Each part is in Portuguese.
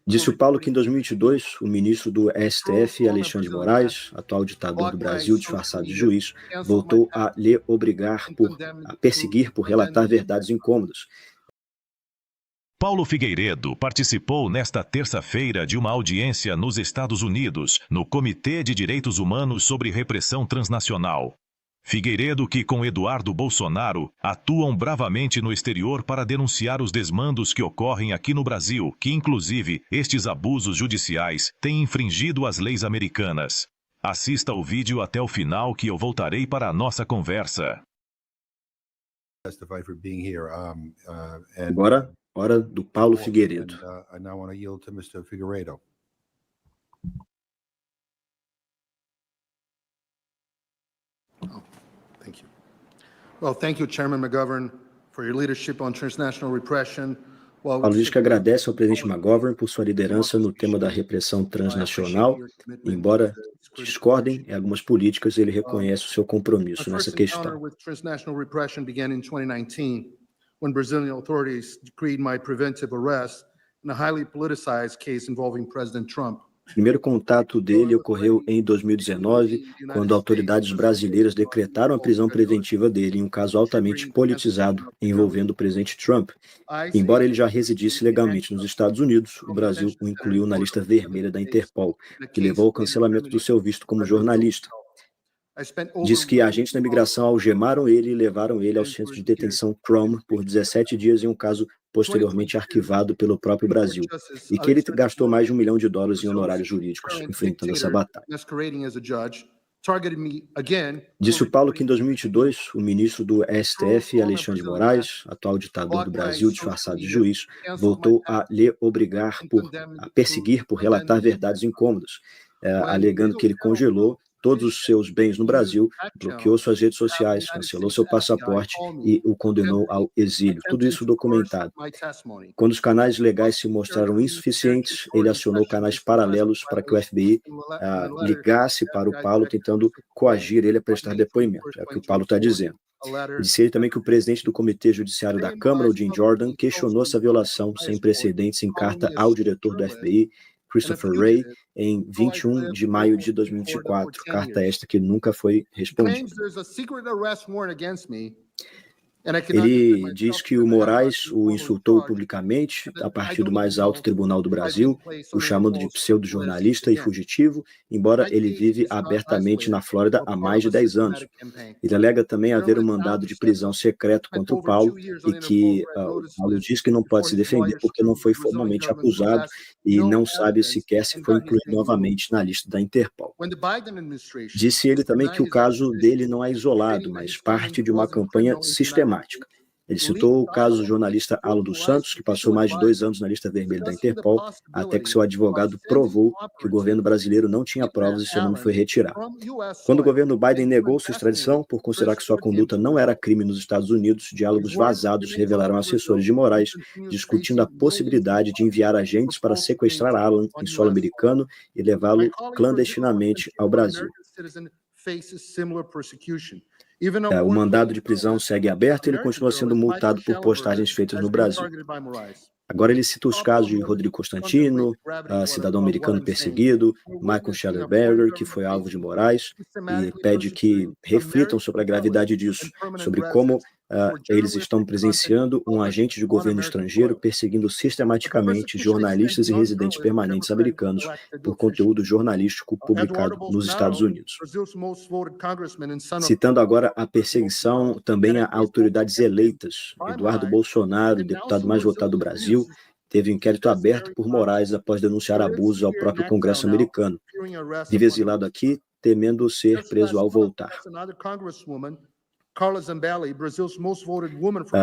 Disse o Paulo que em 2022, o ministro do STF, Alexandre de Moraes, atual ditador do Brasil disfarçado de juiz, voltou a lhe obrigar a perseguir por relatar verdades incômodas. Paulo Figueiredo participou nesta terça-feira de uma audiência nos Estados Unidos, no Comitê de Direitos Humanos sobre Repressão Transnacional. Figueiredo, que com Eduardo Bolsonaro atuam bravamente no exterior para denunciar os desmandos que ocorrem aqui no Brasil, que inclusive estes abusos judiciais têm infringido as leis americanas. Assista o vídeo até o final que eu voltarei para a nossa conversa. Agora, hora do Paulo Figueiredo. Thank you. Well, thank you, Chairman McGovern, for your leadership on transnational repression. Paulo diz que agradece ao presidente McGovern por sua liderança no tema da repressão transnacional. Embora discordem em algumas políticas, ele reconhece o seu compromisso nessa questão. Transnational repression began in 2019, when Brazilian authorities decreed my preventive arrest in a highly politicized case involving President Trump. O primeiro contato dele ocorreu em 2019, quando autoridades brasileiras decretaram a prisão preventiva dele em um caso altamente politizado envolvendo o presidente Trump. Embora ele já residisse legalmente nos Estados Unidos, o Brasil o incluiu na lista vermelha da Interpol, que levou ao cancelamento do seu visto como jornalista. Diz que agentes da imigração algemaram ele e levaram ele ao centro de detenção Chrome por 17 dias em um caso posteriormente arquivado pelo próprio Brasil, e que ele gastou mais de $1 milhão em honorários jurídicos enfrentando essa batalha. Disse o Paulo que em 2022, o ministro do STF, Alexandre de Moraes, atual ditador do Brasil disfarçado de juiz, voltou a lhe obrigar a perseguir por relatar verdades incômodas, alegando que ele congelou todos os seus bens no Brasil, bloqueou suas redes sociais, cancelou seu passaporte e o condenou ao exílio. Tudo isso documentado. Quando os canais legais se mostraram insuficientes, ele acionou canais paralelos para que o FBI ligasse para o Paulo, tentando coagir ele a prestar depoimento. É o que o Paulo está dizendo. Disse ele também que o presidente do Comitê Judiciário da Câmara, o Jim Jordan, questionou essa violação sem precedentes em carta ao diretor do FBI, Christopher Wray, em 21 de maio de 2024, carta esta que nunca foi respondida. Ele diz que o Moraes o insultou publicamente a partir do mais alto tribunal do Brasil, o chamando de pseudo-jornalista e fugitivo, embora ele vive abertamente na Flórida há mais de 10 anos. Ele alega também haver um mandado de prisão secreto contra o Paulo e que o Paulo diz que não pode se defender porque não foi formalmente acusado e não sabe sequer se foi incluído novamente na lista da Interpol. Disse ele também que o caso dele não é isolado, mas parte de uma campanha sistemática. Ele citou o caso do jornalista Alan dos Santos, que passou mais de 2 anos na lista vermelha da Interpol, até que seu advogado provou que o governo brasileiro não tinha provas e seu nome foi retirado. Quando o governo Biden negou sua extradição, por considerar que sua conduta não era crime nos Estados Unidos, diálogos vazados revelaram assessores de Moraes discutindo a possibilidade de enviar agentes para sequestrar Alan em solo americano e levá-lo clandestinamente ao Brasil. O mandado de prisão segue aberto e ele continua sendo multado por postagens feitas no Brasil. Agora ele cita os casos de Rodrigo Constantino, cidadão americano perseguido, Michael Shellenberger, que foi alvo de Moraes, e pede que reflitam sobre a gravidade disso, sobre como eles estão presenciando um agente de governo estrangeiro perseguindo sistematicamente jornalistas e residentes permanentes americanos por conteúdo jornalístico publicado nos Estados Unidos. Citando agora a perseguição também a autoridades eleitas, Eduardo Bolsonaro, o deputado mais votado do Brasil, teve um inquérito aberto por Moraes após denunciar abusos ao próprio Congresso americano. Vive exilado aqui, temendo ser preso ao voltar.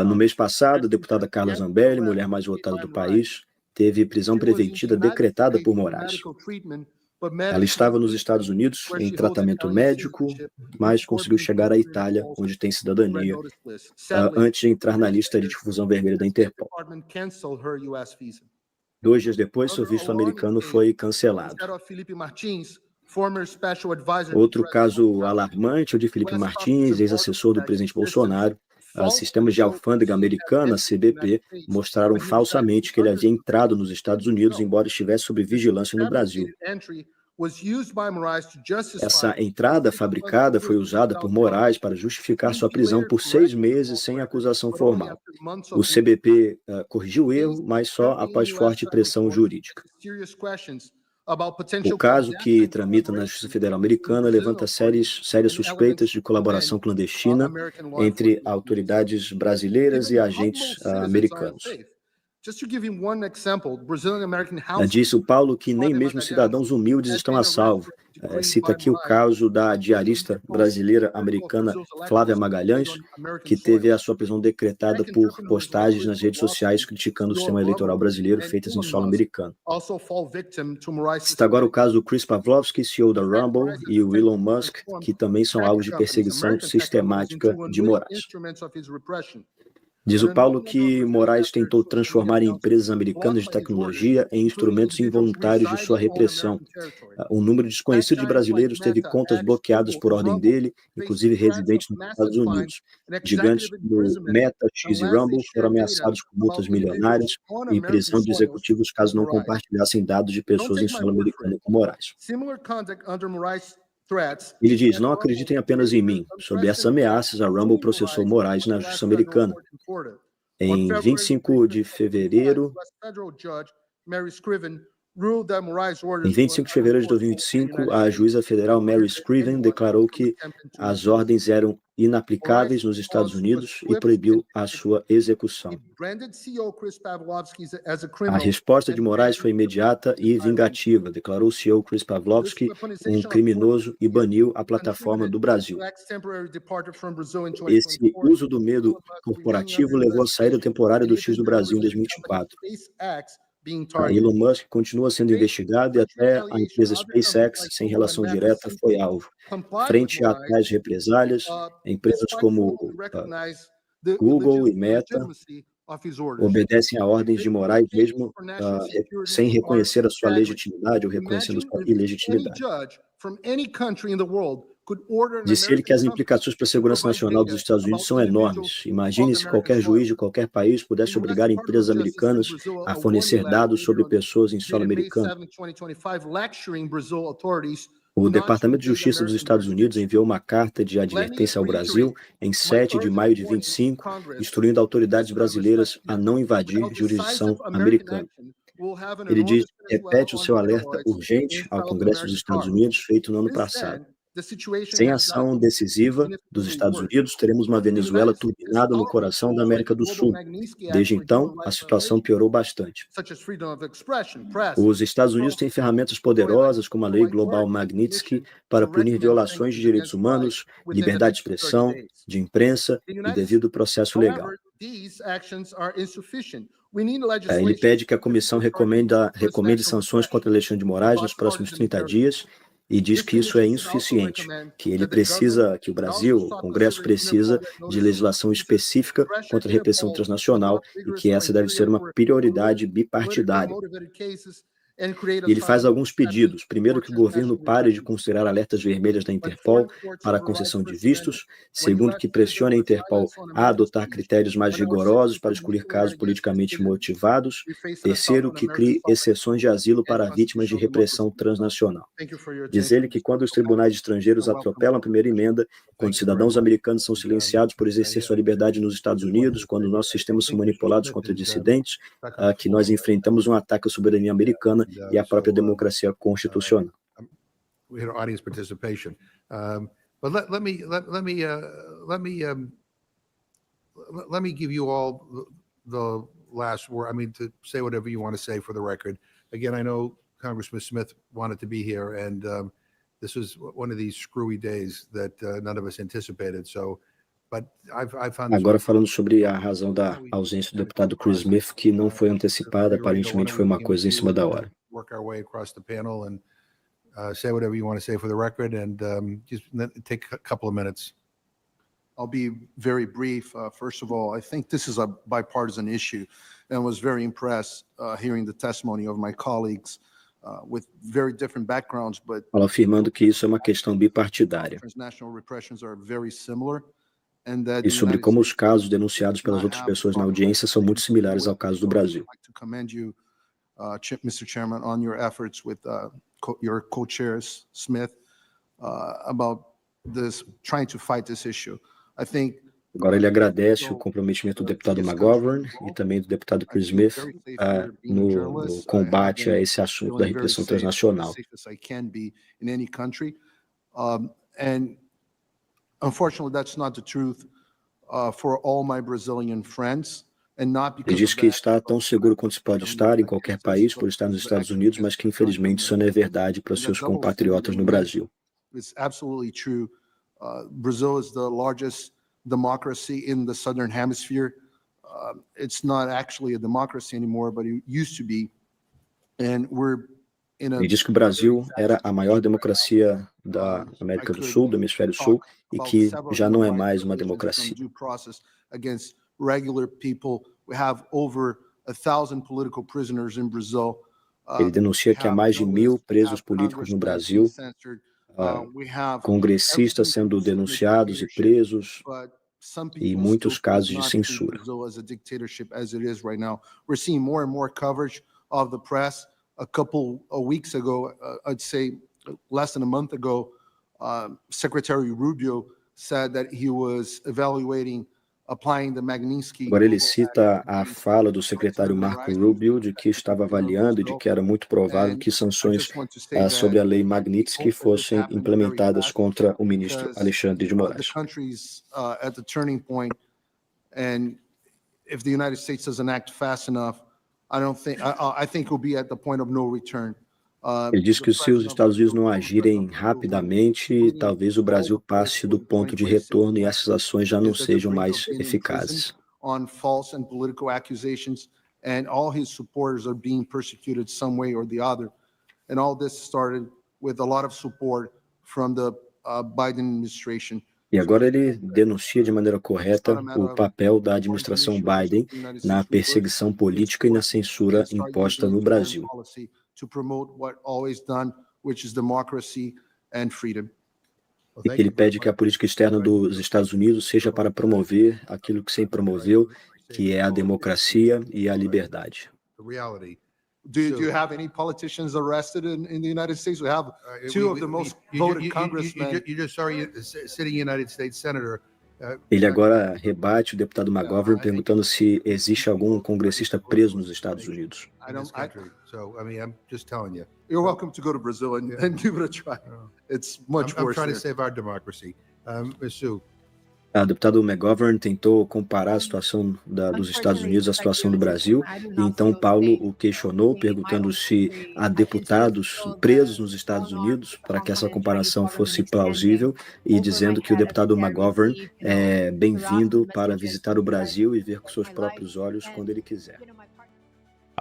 No mês passado, a deputada Carla Zambelli, mulher mais votada do país, teve prisão preventiva decretada por Moraes. Ela estava nos Estados Unidos em tratamento médico, mas conseguiu chegar à Itália, onde tem cidadania, antes de entrar na lista de difusão vermelha da Interpol. 2 dias depois, seu visto americano foi cancelado. Outro caso alarmante é o de Felipe Martins, ex-assessor do presidente Bolsonaro. sistemas de alfândega americana, CBP, mostraram falsamente que ele havia entrado nos Estados Unidos, embora estivesse sob vigilância no Brasil. Essa entrada fabricada foi usada por Moraes para justificar sua prisão por 6 meses sem acusação formal. O CBP corrigiu o erro, mas só após forte pressão jurídica. O caso, que tramita na Justiça Federal Americana, levanta sérias suspeitas de colaboração clandestina entre autoridades brasileiras e agentes americanos. Disse o Paulo que nem mesmo cidadãos humildes estão a salvo. Cita aqui o caso da diarista brasileira-americana Flávia Magalhães, que teve a sua prisão decretada por postagens nas redes sociais criticando o sistema eleitoral brasileiro feitas em solo americano. Cita agora o caso do Chris Pavlovski, CEO da Rumble, e o Elon Musk, que também são alvos de perseguição sistemática de Moraes. Diz o Paulo que Moraes tentou transformar empresas americanas de tecnologia em instrumentos involuntários de sua repressão. Um número desconhecido de brasileiros teve contas bloqueadas por ordem dele, inclusive residentes nos Estados Unidos. Gigantes como Meta, X e Rumble foram ameaçados com multas milionárias e prisão de executivos caso não compartilhassem dados de pessoas em solo americano com Moraes. Ele diz: não acreditem apenas em mim. Sob essas ameaças, a Rumble processou Moraes na justiça americana. Em 25 de fevereiro de 2025, a juíza federal Mary Scriven declarou que as ordens eram inaplicáveis nos Estados Unidos e proibiu a sua execução. A resposta de Moraes foi imediata e vingativa. Declarou o CEO Chris Pavlovski um criminoso e baniu a plataforma do Brasil. Esse uso do medo corporativo levou à saída temporária do X do Brasil em 2024. Elon Musk continua sendo investigado e até a empresa SpaceX, sem relação direta, foi alvo. Frente a tais represálias, empresas como Google e Meta obedecem a ordens de Moraes mesmo sem reconhecer a sua legitimidade ou reconhecendo sua ilegitimidade. Disse ele que as implicações para a segurança nacional dos Estados Unidos são enormes. Imagine se qualquer juiz de qualquer país pudesse obrigar empresas americanas a fornecer dados sobre pessoas em solo americano. O Departamento de Justiça dos Estados Unidos enviou uma carta de advertência ao Brasil em 7 de maio de 25, instruindo autoridades brasileiras a não invadir jurisdição americana. Ele repete o seu alerta urgente ao Congresso dos Estados Unidos, feito no ano passado. Sem ação decisiva dos Estados Unidos, teremos uma Venezuela turbinada no coração da América do Sul. Desde então, a situação piorou bastante. Os Estados Unidos têm ferramentas poderosas, como a Lei Global Magnitsky, para punir violações de direitos humanos, liberdade de expressão, de imprensa e devido processo legal. Ele pede que a comissão recomende sanções contra Alexandre de Moraes nos próximos 30 dias e diz que isso é insuficiente, que o Brasil, o Congresso, precisa de legislação específica contra a repressão transnacional e que essa deve ser uma prioridade bipartidária. E ele faz alguns pedidos. Primeiro, que o governo pare de considerar alertas vermelhas da Interpol para a concessão de vistos. Segundo, que pressione a Interpol a adotar critérios mais rigorosos para excluir casos politicamente motivados. Terceiro, que crie exceções de asilo para vítimas de repressão transnacional. Diz ele que quando os tribunais estrangeiros atropelam a primeira emenda, quando cidadãos americanos são silenciados por exercer sua liberdade nos Estados Unidos, quando nossos sistemas são manipulados contra dissidentes, que nós enfrentamos um ataque à soberania americana e à própria democracia constitucional. We had audience participation, but let me give you all the last word. I mean, to say whatever you want to say for the record. Again, I know Congressman Smith wanted to be here, and this was one of these screwy days that none of us anticipated. So, but I found. Agora, falando sobre a razão da ausência do deputado Chris Smith, que não foi antecipada, aparentemente foi uma coisa em cima da hora. Work our way across the panel and say whatever you want to say for the record, and just take a couple of minutes. I'll be very brief. First of all, I think this is a bipartisan issue, and was very impressed hearing the testimony of my colleagues with very different backgrounds, but afirmando que isso é uma questão bipartidária. Transnational repressions are very similar. e sobre como os casos denunciados pelas outras pessoas na audiência são muito similares ao caso do Brasil. Mr. Chairman, on your efforts with your co-chairs, Smith, about this, trying to fight this issue. I think Agora ele agradece o comprometimento do deputado McGovern e também do deputado Chris Smith no combate a esse assunto da repressão transnacional. And unfortunately, that's not the truth for all my Brazilian friends. Ele diz que está tão seguro quanto se pode estar em qualquer país por estar nos Estados Unidos, mas que infelizmente isso não é verdade para os seus compatriotas no Brasil. It's absolutely true. Brazil is the largest democracy in the Southern Hemisphere. It's not actually a democracy anymore, but it used to be. And we're in a... Ele diz que o Brasil era a maior democracia da América do Sul, do Hemisfério Sul, e que já não é mais uma democracia. Against regular people, we have over 1,000 political prisoners in Brazil. Ele denuncia que há mais de 1.000 presos políticos no Brasil, congressistas sendo denunciados e presos, e muitos casos de censura. We're seeing more and more coverage of the press. A couple of weeks ago, I'd say less than a month ago, Secretary Rubio said that he was evaluating applying the Magnitsky. Agora ele cita a fala do secretário Marco Rubio de que estava avaliando e de que era muito provável que sanções sobre a lei Magnitsky fossem implementadas contra o ministro Alexandre de Moraes. The country's at the turning point, and if the United States doesn't act fast enough, I think we'll be at the point of no return. Ele diz que se os Estados Unidos não agirem rapidamente, talvez o Brasil passe do ponto de retorno e essas ações já não sejam mais eficazes. On false and political accusations, and all his supporters are being persecuted some way or the other. And all this started with a lot of support from the Biden administration. E agora ele denuncia de maneira correta o papel da administração Biden na perseguição política e na censura imposta no Brasil. E que ele pede que a política externa dos Estados Unidos seja para promover aquilo que sempre promoveu, que é a democracia e a liberdade. Do you have any politicians arrested in the United States? We have two of the most voted congressmen. You just saw a sitting United States senator. Ele agora rebate o deputado McGovern perguntando se existe algum congressista preso nos Estados Unidos. So, I mean, I'm just telling you. You're welcome to go to Brazil and give it a try. It's much worse. I'm trying to save our democracy. Ms. Sue. O deputado McGovern tentou comparar a situação dos Estados Unidos à situação do Brasil, e então Paulo o questionou, perguntando se há deputados presos nos Estados Unidos, para que essa comparação fosse plausível, e dizendo que o deputado McGovern é bem-vindo para visitar o Brasil e ver com seus próprios olhos quando ele quiser.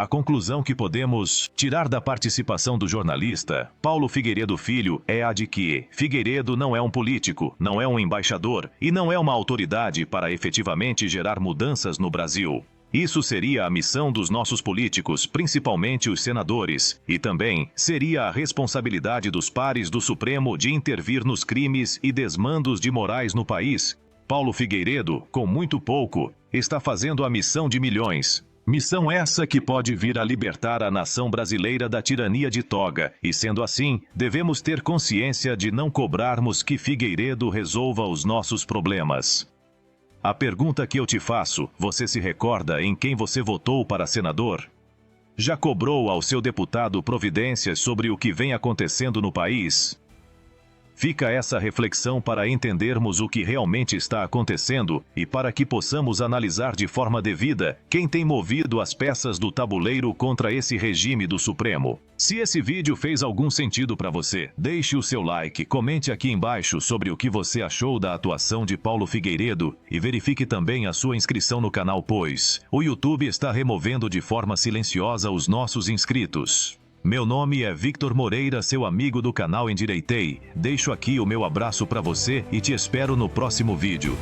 A conclusão que podemos tirar da participação do jornalista Paulo Figueiredo Filho é a de que Figueiredo não é um político, não é um embaixador e não é uma autoridade para efetivamente gerar mudanças no Brasil. Isso seria a missão dos nossos políticos, principalmente os senadores, e também seria a responsabilidade dos pares do Supremo de intervir nos crimes e desmandos de morais no país. Paulo Figueiredo, com muito pouco, está fazendo a missão de milhões. Missão essa que pode vir a libertar a nação brasileira da tirania de toga, e sendo assim, devemos ter consciência de não cobrarmos que Figueiredo resolva os nossos problemas. A pergunta que eu te faço, você se recorda em quem você votou para senador? Já cobrou ao seu deputado providências sobre o que vem acontecendo no país? Fica essa reflexão para entendermos o que realmente está acontecendo e para que possamos analisar de forma devida quem tem movido as peças do tabuleiro contra esse regime do Supremo. Se esse vídeo fez algum sentido para você, deixe o seu like, comente aqui embaixo sobre o que você achou da atuação de Paulo Figueiredo e verifique também a sua inscrição no canal, pois o YouTube está removendo de forma silenciosa os nossos inscritos. Meu nome é Victor Moreira, seu amigo do canal Endireitei. Deixo aqui o meu abraço para você e te espero no próximo vídeo.